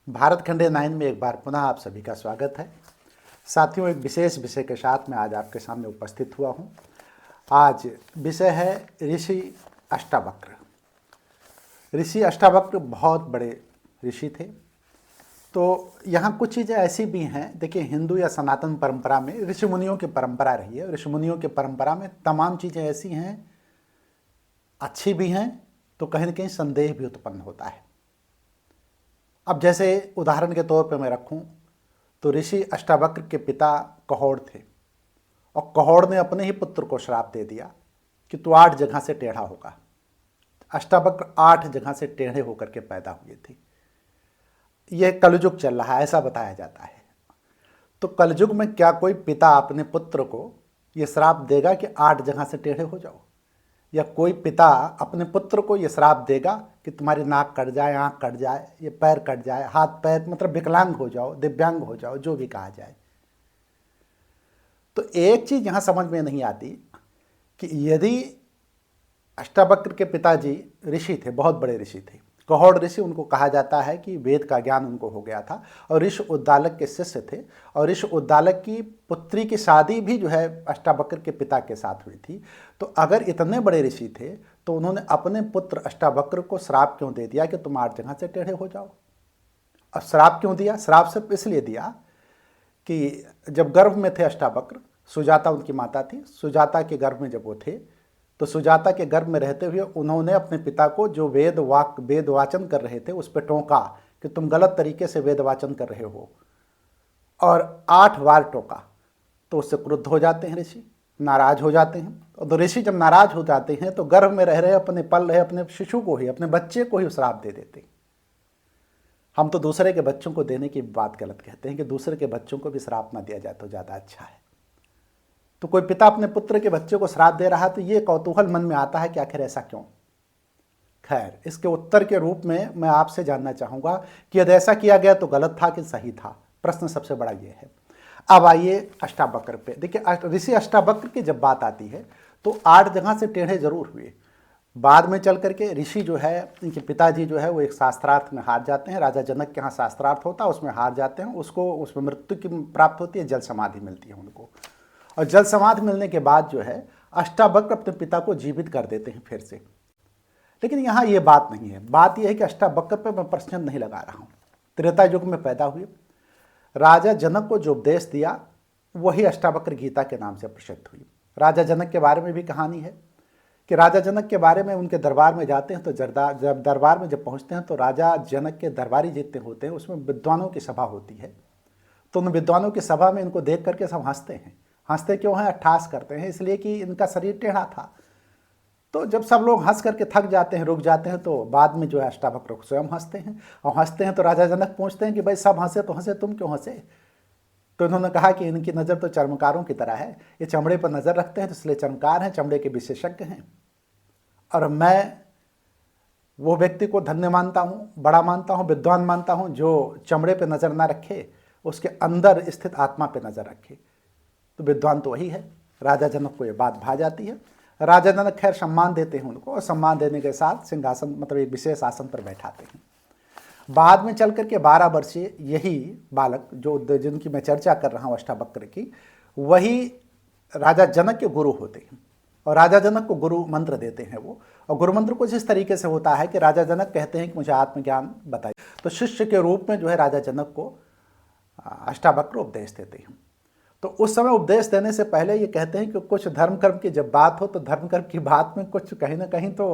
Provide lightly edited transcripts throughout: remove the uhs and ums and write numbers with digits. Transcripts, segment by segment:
भारत खंडे 9 में एक बार पुनः आप सभी का स्वागत है। साथियों, एक विशेष विषय के साथ मैं आज आपके सामने उपस्थित हुआ हूँ। आज विषय है ऋषि अष्टावक्र। ऋषि अष्टावक्र बहुत बड़े ऋषि थे। तो यहाँ कुछ चीज़ें ऐसी भी हैं, देखिए हिंदू या सनातन परंपरा में ऋषि मुनियों की परंपरा रही है। ऋषि मुनियों की परंपरा में तमाम चीज़ें ऐसी हैं, अच्छी भी हैं तो कहीं ना कहीं संदेह भी उत्पन्न होता है। अब जैसे उदाहरण के तौर पर मैं रखूं तो ऋषि अष्टावक्र के पिता कहोड़ थे और कहोड़ ने अपने ही पुत्र को श्राप दे दिया कि तू 8 जगह से टेढ़ा होगा। अष्टावक्र 8 जगह से टेढ़े होकर के पैदा हुए थे। यह कलयुग चल रहा है, ऐसा बताया जाता है। तो कलयुग में क्या कोई पिता अपने पुत्र को यह श्राप देगा कि 8 जगह से टेढ़े हो जाओ, या कोई पिता अपने पुत्र को यह श्राप देगा कि तुम्हारी नाक कट जाए, आँख कट जाए, ये पैर कट जाए, हाथ पैर मतलब विकलांग हो जाओ, दिव्यांग हो जाओ, जो भी कहा जाए। तो एक चीज़ यहाँ समझ में नहीं आती कि यदि अष्टावक्र के पिताजी ऋषि थे, बहुत बड़े ऋषि थे, कहोड़ ऋषि उनको कहा जाता है कि वेद का ज्ञान उनको हो गया था और ऋषि उद्दालक के शिष्य थे, और ऋषि उद्दालक की पुत्री की शादी भी जो है अष्टावक्र के पिता के साथ हुई थी। तो अगर इतने बड़े ऋषि थे तो उन्होंने अपने पुत्र अष्टावक्र को श्राप क्यों दे दिया कि तुम 8 जगह से टेढ़े हो जाओ। अब श्राप क्यों दिया? श्राप सिर्फ इसलिए दिया कि जब गर्भ में थे अष्टावक्र, सुजाता उनकी माता थी, सुजाता के गर्भ में जब वो थे तो सुजाता के गर्भ में रहते हुए उन्होंने अपने पिता को जो वेद वाचन कर रहे थे उस पर टोका कि तुम गलत तरीके से वेद वाचन कर रहे हो, और 8 बार टोका। तो उससे क्रुद्ध हो जाते हैं ऋषि, नाराज हो जाते हैं। और तो ऋषि जब नाराज हो जाते हैं तो गर्भ में रह रहे अपने पल रहे अपने शिशु को ही, अपने बच्चे को ही श्राप दे देते हैं। हम तो दूसरे के बच्चों को देने की बात गलत कहते हैं कि दूसरे के बच्चों को भी श्राप ना दिया जाए तो ज़्यादा अच्छा है। तो कोई पिता अपने पुत्र के बच्चे को श्राप दे रहा है तो ये कौतूहल मन में आता है कि आखिर ऐसा क्यों। खैर, इसके उत्तर के रूप में मैं आपसे जानना चाहूँगा कि यदि ऐसा किया गया तो गलत था कि सही था। प्रश्न सबसे बड़ा ये है। अब आइए अष्टावक्र पे। देखिए ऋषि अष्टावक्र की जब बात आती है तो 8 जगह से टेढ़े जरूर हुए। बाद में चल करके ऋषि जो है, इनके पिताजी जो है वो एक शास्त्रार्थ में हार जाते हैं। राजा जनक के यहाँ शास्त्रार्थ होता है, उसमें हार जाते हैं, उसको उसमें मृत्यु की प्राप्त होती है, जल समाधि मिलती है उनको। और जल समाधि मिलने के बाद जो है अष्टावक्र अपने पिता को जीवित कर देते हैं फिर से। लेकिन यहाँ ये बात नहीं है। बात यह है कि अष्टावक्र पर मैं प्रश्न नहीं लगा रहा हूँ। त्रेता युग में पैदा हुए, राजा जनक को जो उपदेश दिया वही अष्टावक्र गीता के नाम से प्रसिद्ध हुई। राजा जनक के बारे में भी कहानी है कि राजा जनक के बारे में उनके दरबार में जाते हैं तो जब दरबार में जब पहुँचते हैं तो राजा जनक के दरबारी जितने होते हैं उसमें विद्वानों की सभा होती है। तो उन विद्वानों की सभा में इनको देख करके सब हंसते हैं। हंसते क्यों हैं? अट्ठास करते हैं, इसलिए कि इनका शरीर टेढ़ा था। तो जब सब लोग हंस करके थक जाते हैं, रुक जाते हैं, तो बाद में जो है अष्टावक्र स्वयं हंसते हैं। और हंसते हैं तो राजा जनक पूछते हैं कि भाई सब हंसे तो हंसे, तुम क्यों हंसे? तो इन्होंने कहा कि इनकी नज़र तो चर्मकारों की तरह है, ये चमड़े पर नज़र रखते हैं तो इसलिए चर्मकार हैं, चमड़े के विशेषज्ञ हैं। और मैं वो व्यक्ति को धन्य मानता हूँ, बड़ा मानता हूँ, विद्वान मानता हूँ जो चमड़े पर नज़र ना रखे, उसके अंदर स्थित आत्मा पर नज़र रखे। तो विद्वान तो वही है। राजा जनक को ये बात भा जाती है। राजा जनक खैर सम्मान देते हैं उनको, और सम्मान देने के साथ सिंहासन मतलब एक विशेष आसन पर बैठाते हैं। बाद में चल करके 12 वर्षीय यही बालक जो जिनकी मैं चर्चा कर रहा हूँ अष्टावक्र की, वही राजा जनक के गुरु होते हैं। और राजा जनक को गुरु मंत्र देते हैं वो। और गुरु मंत्र कुछ इस तरीके से होता है कि राजा जनक कहते हैं कि मुझे आत्मज्ञान बताइए, तो शिष्य के रूप में जो है राजा जनक को अष्टावक्र उपदेश देते हैं। तो उस समय उपदेश देने से पहले ये कहते हैं कि कुछ धर्म कर्म की जब बात हो तो धर्म कर्म की बात में कुछ कहीं ना कहीं तो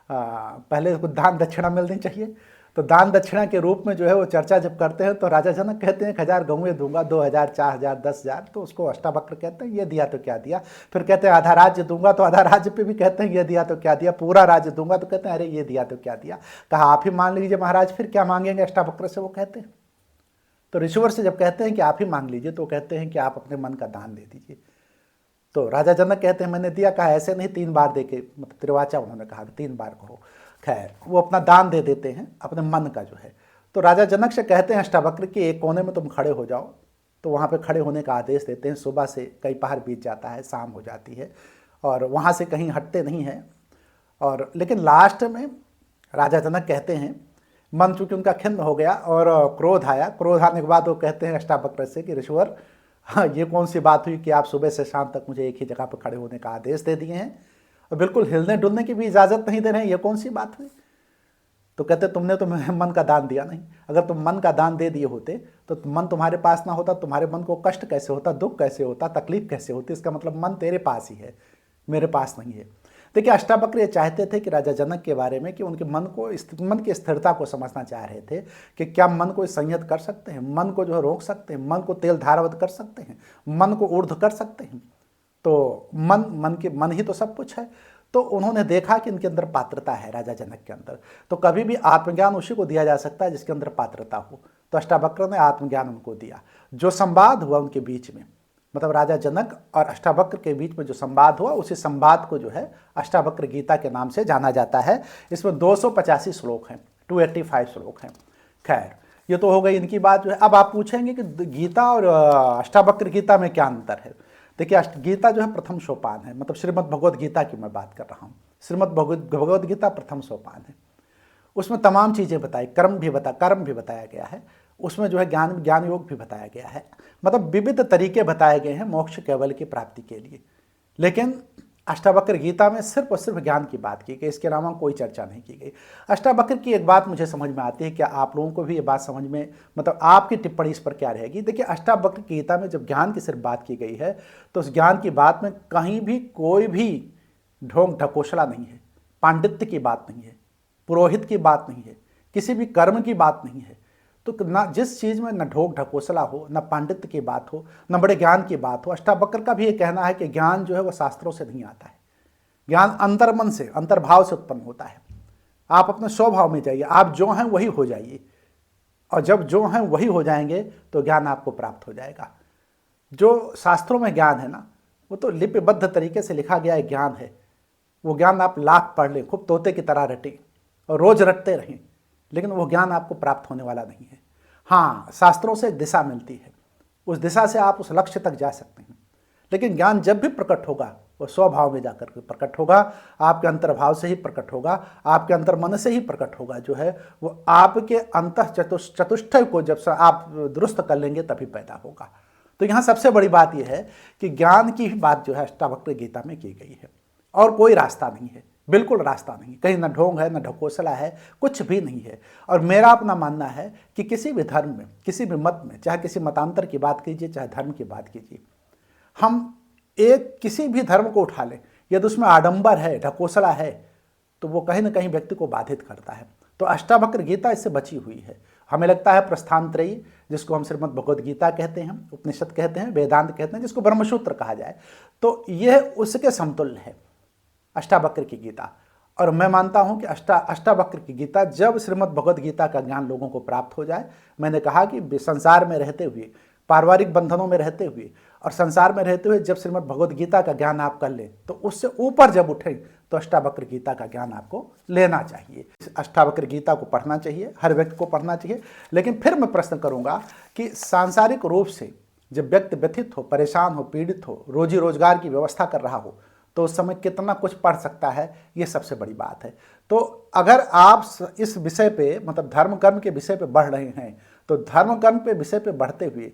पहले कुछ दान दक्षिणा मिलनी चाहिए। तो दान दक्षिणा के रूप में जो है वो चर्चा जब करते हैं तो राजा जनक कहते हैं 1000 गौएं दूंगा, 2000, 4000, 10,000। तो उसको अष्टावक्र कहते हैं ये दिया तो क्या दिया। फिर कहते हैं आधा राज्य दूंगा, तो आधा राज्य पे भी कहते हैं ये दिया तो क्या दिया। पूरा राज्य दूंगा तो कहते हैं अरे ये दिया तो क्या दिया। कहा आप ही मान लीजिए महाराज, फिर क्या मांगेंगे अष्टावक्र से, वो कहते हैं। तो ऋषिवर से जब कहते हैं कि आप ही मांग लीजिए तो कहते हैं कि आप अपने मन का दान दे दीजिए। तो राजा जनक कहते हैं मैंने दिया। कहा ऐसे नहीं, 3 बार दे के, मतलब त्रिवाचा उन्होंने कहा 3 बार कहो। खैर वो अपना दान दे देते हैं अपने मन का जो है। तो राजा जनक से कहते हैं अष्टावक्र कि एक कोने में तुम खड़े हो जाओ। तो वहाँ पे खड़े होने का आदेश देते हैं। सुबह से कई पहर बीत जाता है, शाम हो जाती है और वहाँ से कहीं हटते नहीं हैं। और लेकिन लास्ट में राजा जनक कहते हैं मन चूंकि उनका खिन्न हो गया और क्रोध आया। क्रोध आने के बाद वो कहते हैं अष्टावक्र से कि ऋषिवर, हाँ, ये कौन सी बात हुई कि आप सुबह से शाम तक मुझे एक ही जगह पर खड़े होने का आदेश दे दिए हैं और बिल्कुल हिलने डुलने की भी इजाज़त नहीं दे रहे हैं, ये कौन सी बात हुई? तो कहते तुमने तो मन का दान दिया नहीं। अगर तुम मन का दान दे दिए होते तो मन तुम्हारे पास ना होता, तुम्हारे मन को कष्ट कैसे होता, दुख कैसे होता, तकलीफ कैसे होती? इसका मतलब मन तेरे पास ही है, मेरे पास नहीं है। देखिए, अष्टावक्र ये चाहते थे कि राजा जनक के बारे में कि उनके मन की स्थिरता को समझना चाह रहे थे कि क्या मन को संयत कर सकते हैं, मन को जो है रोक सकते हैं, मन को तेल धारावत कर सकते हैं, मन को ऊर्ध्व कर सकते हैं। तो मन ही तो सब कुछ है। तो उन्होंने देखा कि इनके अंदर पात्रता है, राजा जनक के अंदर। तो कभी भी आत्मज्ञान उसी को दिया जा सकता है जिसके अंदर पात्रता हो। तो अष्टावक्र ने आत्मज्ञान उनको दिया। जो संवाद हुआ उनके बीच में, मतलब राजा जनक और अष्टावक्र के बीच में जो संवाद हुआ, उसी संवाद को जो है अष्टावक्र गीता के नाम से जाना जाता है। इसमें 285 श्लोक हैं, 285 श्लोक हैं। खैर, ये तो हो गई इनकी बात जो है। अब आप पूछेंगे कि गीता और अष्टावक्र गीता में क्या अंतर है? देखिए, गीता जो है प्रथम सोपान है, मतलब श्रीमद् भगवद गीता की मैं बात कर रहा हूँ। श्रीमद् भगवद गीता प्रथम सोपान है। उसमें तमाम चीज़ें बताई, कर्म भी बताया गया है। उसमें जो है ज्ञान योग भी बताया गया है, मतलब विविध तरीके बताए गए हैं मोक्ष केवल की प्राप्ति के लिए। लेकिन अष्टावक्र गीता में सिर्फ और सिर्फ ज्ञान की बात की गई, इसके अलावा कोई चर्चा नहीं की गई। अष्टावक्र की एक बात मुझे समझ में आती है, क्या आप लोगों को भी ये बात समझ में, मतलब आपकी टिप्पणी इस पर क्या रहेगी? देखिए, अष्टावक्र गीता में जब ज्ञान की सिर्फ बात की गई है तो उस ज्ञान की बात में कहीं भी कोई भी ढोंग ढकोसला नहीं है, पांडित्य की बात नहीं है, पुरोहित की बात नहीं है, किसी भी कर्म की बात नहीं है। तो ना जिस चीज़ में न ढोक ढकोसला हो, न पांडित्य की बात हो, न बड़े ज्ञान की बात हो। अष्टावक्र का भी ये कहना है कि ज्ञान जो है वो शास्त्रों से नहीं आता है, ज्ञान अंतर्मन से, अंतर्भाव से उत्पन्न होता है। आप अपने स्वभाव में जाइए, आप जो हैं वही हो जाइए, और जब जो हैं वही हो जाएंगे तो ज्ञान आपको प्राप्त हो जाएगा। जो शास्त्रों में ज्ञान है ना, वो तो लिपिबद्ध तरीके से लिखा गया है ज्ञान है। वो ज्ञान आप लाख पढ़ लें, खूब तोते की तरह रटें और रोज रटते रहें, लेकिन वो ज्ञान आपको प्राप्त होने वाला नहीं है। हाँ, शास्त्रों से एक दिशा मिलती है, उस दिशा से आप उस लक्ष्य तक जा सकते हैं। लेकिन ज्ञान जब भी प्रकट होगा वो स्वभाव में जाकर के प्रकट होगा, आपके अंतर्भाव से ही प्रकट होगा, आपके अंतर्मन से ही प्रकट होगा। जो है वो आपके अंतः चतुष्टय को जब से आप दुरुस्त कर लेंगे तभी पैदा होगा। तो यहाँ सबसे बड़ी बात यह है कि ज्ञान की ही बात जो है अष्टावक्र गीता में की गई है, और कोई रास्ता नहीं है, बिल्कुल रास्ता नहीं, कहीं न ढोंग है, न ढकोसला है, कुछ भी नहीं है। और मेरा अपना मानना है कि किसी भी धर्म में, किसी भी मत में, चाहे किसी मतांतर की बात कीजिए, चाहे धर्म की बात कीजिए, हम एक किसी भी धर्म को उठा लें, यदि उसमें आडंबर है, ढकोसला है, तो वो कहीं ना कहीं व्यक्ति को बाधित करता है। तो अष्टावक्र गीता इससे बची हुई है। हमें लगता है प्रस्थान त्रयी, जिसको हम श्रीमद् भगवद गीता कहते हैं, उपनिषद कहते हैं, वेदांत कहते हैं, जिसको ब्रह्मसूत्र कहा जाए, तो यह उसके समतुल्य है अष्टावक्र की गीता। और मैं मानता हूं कि अष्टावक्र की गीता, जब श्रीमद् भगवद गीता का ज्ञान लोगों को प्राप्त हो जाए, मैंने कहा कि संसार में रहते हुए, पारिवारिक बंधनों में रहते हुए और संसार में रहते हुए जब श्रीमद् भगवद गीता का ज्ञान आप कर लें, तो उससे ऊपर जब उठें तो अष्टावक्र गीता का ज्ञान आपको लेना चाहिए। अष्टावक्र गीता को पढ़ना चाहिए, हर व्यक्ति को पढ़ना चाहिए। लेकिन फिर मैं प्रश्न करूंगा कि सांसारिक रूप से जब व्यक्ति व्यथित हो, परेशान हो, पीड़ित हो, रोजी रोजगार की व्यवस्था कर रहा हो, तो उस समय कितना कुछ पढ़ सकता है, ये सबसे बड़ी बात है। तो अगर आप इस विषय पे, मतलब धर्म कर्म के विषय पे बढ़ रहे हैं, तो धर्म कर्म के विषय पे बढ़ते हुए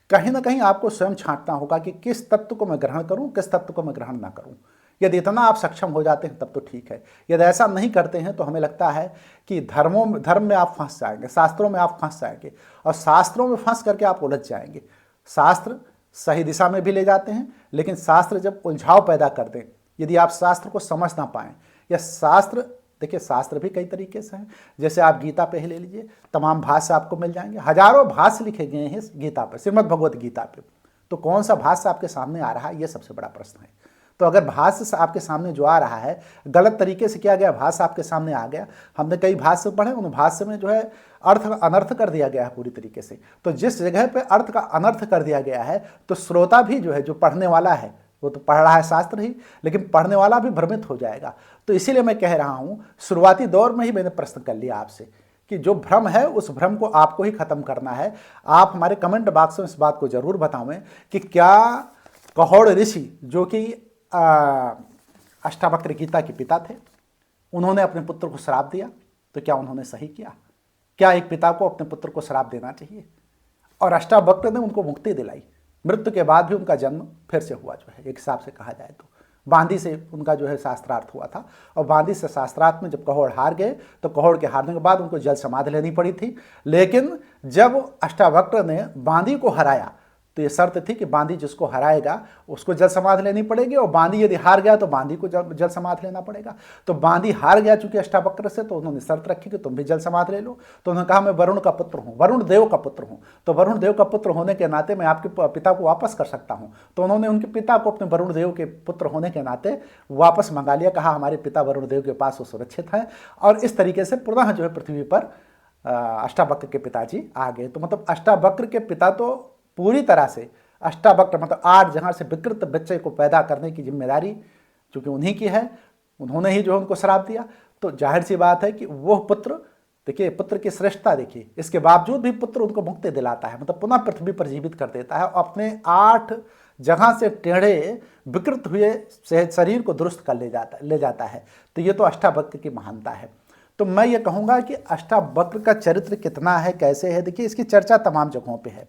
कहीं ना कहीं आपको स्वयं छांटना होगा कि किस तत्व को मैं ग्रहण करूं, किस तत्व को मैं ग्रहण ना करूं। यदि इतना आप सक्षम हो जाते हैं तब तो ठीक है। यदि ऐसा नहीं करते हैं तो हमें लगता है कि धर्म में आप फंस जाएंगे, शास्त्रों में आप फंस जाएंगे, और शास्त्रों में फंस करके आप उलझ जाएंगे। शास्त्र सही दिशा में भी ले जाते हैं, लेकिन शास्त्र जब उलझाव पैदा कर दें, यदि आप शास्त्र को समझ ना पाएं, या शास्त्र, देखिए शास्त्र भी कई तरीके से हैं। जैसे आप गीता पे ही ले लीजिए, तमाम भाष्य आपको मिल जाएंगे, हजारों भाष्य लिखे गए हैं गीता पे, श्रीमद् भगवद गीता पे। तो कौन सा भाष्य आपके सामने आ रहा है, ये सबसे बड़ा प्रश्न है। तो अगर भाष्य आपके सामने जो आ रहा है गलत तरीके से किया गया, भाष्य आपके सामने आ गया, हमने कई भाष्य पढ़े, उन भाष्य में जो है अर्थ का अनर्थ कर दिया गया है पूरी तरीके से। तो जिस जगह पे अर्थ का अनर्थ कर दिया गया है, तो श्रोता भी जो है, जो पढ़ने वाला है, वो तो पढ़ रहा है शास्त्र ही, लेकिन पढ़ने वाला भी भ्रमित हो जाएगा। तो इसीलिए मैं कह रहा हूँ, शुरुआती दौर में ही मैंने प्रश्न कर लिया आपसे कि जो भ्रम है उस भ्रम को आपको ही खत्म करना है। आप हमारे कमेंट बॉक्स में इस बात को जरूर बतावें कि क्या कहोड़ ऋषि, जो कि अष्टावक्र गीता के पिता थे, उन्होंने अपने पुत्र को श्राप दिया, तो क्या उन्होंने सही किया? क्या एक पिता को अपने पुत्र को श्राप देना चाहिए? और अष्टावक्र ने उनको मुक्ति दिलाई, मृत्यु के बाद भी उनका जन्म फिर से हुआ जो है, एक हिसाब से कहा जाए तो बांदी से उनका जो है शास्त्रार्थ हुआ था। और बांदी से शास्त्रार्थ में जब कहोड़ हार गए तो कहोड़ के हारने के बाद उनको जल समाधि लेनी पड़ी थी। लेकिन जब अष्टावक्र ने बांदी को हराया तो ये शर्त थी कि बांदी जिसको हराएगा उसको जल समाधि लेनी पड़ेगी, और बांदी यदि हार गया तो बांदी को जल समाधि लेना पड़ेगा। तो बांदी हार गया चूंकि अष्टावक्र से, तो उन्होंने शर्त रखी कि तुम भी जल समाधि ले लो। तो उन्होंने कहा मैं वरुण का पुत्र हूँ, वरुण देव का पुत्र हूँ, तो वरुण देव का पुत्र होने के नाते मैं आपके पिता को वापस कर सकता हूँ। तो उन्होंने उनके पिता को अपने वरुण देव के पुत्र होने के नाते वापस मंगा लिया, कहा हमारे पिता वरुण देव के पास वो सुरक्षित हैं। और इस तरीके से पुनः जो है पृथ्वी पर अष्टावक्र के पिताजी आ गए। तो मतलब अष्टावक्र के पिता तो पूरी तरह से अष्टावक्र मतलब 8 जहां से विकृत बच्चे को पैदा करने की जिम्मेदारी चूंकि उन्हीं की है, उन्होंने ही जो उनको श्राप दिया। तो जाहिर सी बात है कि वो पुत्र, देखिए पुत्र की श्रेष्ठता देखिए, इसके बावजूद भी पुत्र उनको मुक्ति दिलाता है, मतलब पुनः पृथ्वी पर जीवित कर देता है, अपने 8 जगह से टेढ़े विकृत हुए शरीर को दुरुस्त कर ले जाता है। तो ये तो अष्टावक्र की महानता है। तो मैं ये कहूँगा कि अष्टावक्र का चरित्र कितना है, कैसे है, देखिए इसकी चर्चा तमाम जगहों पर है।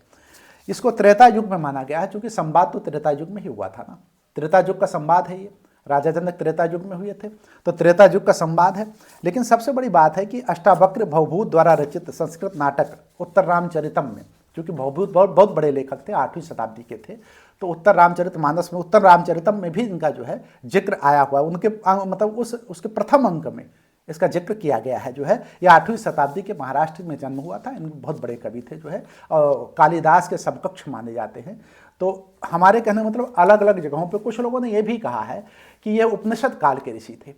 इसको त्रेता युग में माना गया है, क्योंकि संवाद तो त्रेता युग में ही हुआ था ना, त्रेता युग का संवाद है ये, राजा जनक त्रेता युग में हुए थे, तो त्रेता युग का संवाद है। लेकिन सबसे बड़ी बात है कि अष्टावक्र भवभूत द्वारा रचित संस्कृत नाटक उत्तर रामचरितम में, क्योंकि भवभूत बहुत बड़े लेखक थे, 8वीं शताब्दी के थे, तो उत्तर रामचरितमानस में, उत्तर रामचरितम में भी इनका जो है जिक्र आया हुआ है। उनके मतलब उसके प्रथम अंक में इसका जिक्र किया गया है जो है। यह 8वीं शताब्दी के महाराष्ट्र में जन्म हुआ था, इनके बहुत बड़े कवि थे जो है, और कालिदास के समकक्ष माने जाते हैं। तो हमारे कहने मतलब अलग अलग जगहों पे कुछ लोगों ने यह भी कहा है कि ये उपनिषद काल के ऋषि थे।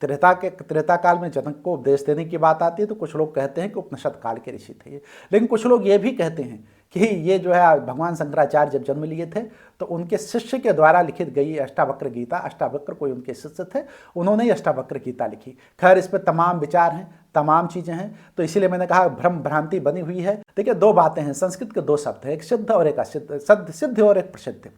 त्रेता काल में जनक को उपदेश देने की बात आती है तो कुछ लोग कहते हैं कि उपनिषद काल के ऋषि थे। लेकिन कुछ लोग ये भी कहते हैं कि ये जो है भगवान शंकराचार्य जब जन्म लिए थे तो उनके शिष्य के द्वारा लिखित गई अष्टावक्र गीता, अष्टावक्र कोई उनके शिष्य थे, उन्होंने ही अष्टावक्र गीता लिखी। खैर इस पर तमाम विचार हैं, तमाम चीज़ें हैं, तो इसीलिए मैंने कहा भ्रम भ्रांति बनी हुई है। देखिए 2 बातें हैं, संस्कृत के 2 शब्द हैं, एक सिद्ध और एक असिद्ध, सिद्ध और एक प्रसिद्ध।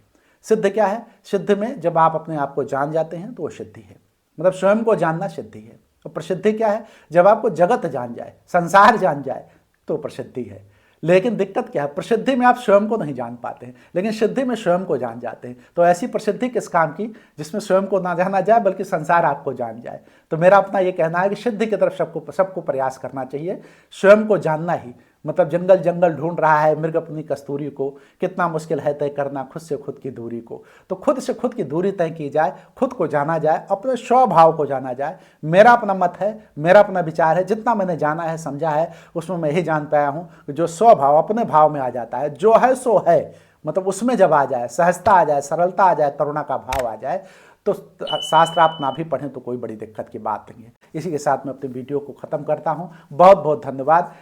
सिद्ध क्या है? सिद्ध में जब आप अपने आप को जान जाते हैं तो वो सिद्धि है, मतलब स्वयं को जानना सिद्धि है। और प्रसिद्धि क्या है? जब आपको जगत जान जाए, संसार जान जाए तो प्रसिद्धि है। लेकिन दिक्कत क्या है? प्रसिद्धि में आप स्वयं को नहीं जान पाते हैं, लेकिन सिद्धि में स्वयं को जान जाते हैं। तो ऐसी प्रसिद्धि किस काम की जिसमें स्वयं को ना जाना जाए बल्कि संसार आपको जान जाए। तो मेरा अपना ये कहना है कि सिद्धि की तरफ सबको प्रयास करना चाहिए, स्वयं को जानना ही, मतलब जंगल जंगल ढूंढ रहा है मृग अपनी कस्तूरी को, कितना मुश्किल है तय करना खुद से खुद की दूरी को। तो खुद से खुद की दूरी तय की जाए, खुद को जाना जाए, अपने स्वभाव को जाना जाए। मेरा अपना मत है, मेरा अपना विचार है, जितना मैंने जाना है समझा है उसमें मैं यही जान पाया हूँ कि जो स्वभाव अपने भाव में आ जाता है, जो है सो है, मतलब उसमें जब आ जाए, सहजता आ जाए, सरलता आ जाए, करुणा का भाव आ जाए, तो शास्त्र आप ना भी पढ़ें तो कोई बड़ी दिक्कत की बात नहीं है। इसी के साथ मैं अपनी वीडियो को ख़त्म करता हूँ। बहुत बहुत धन्यवाद।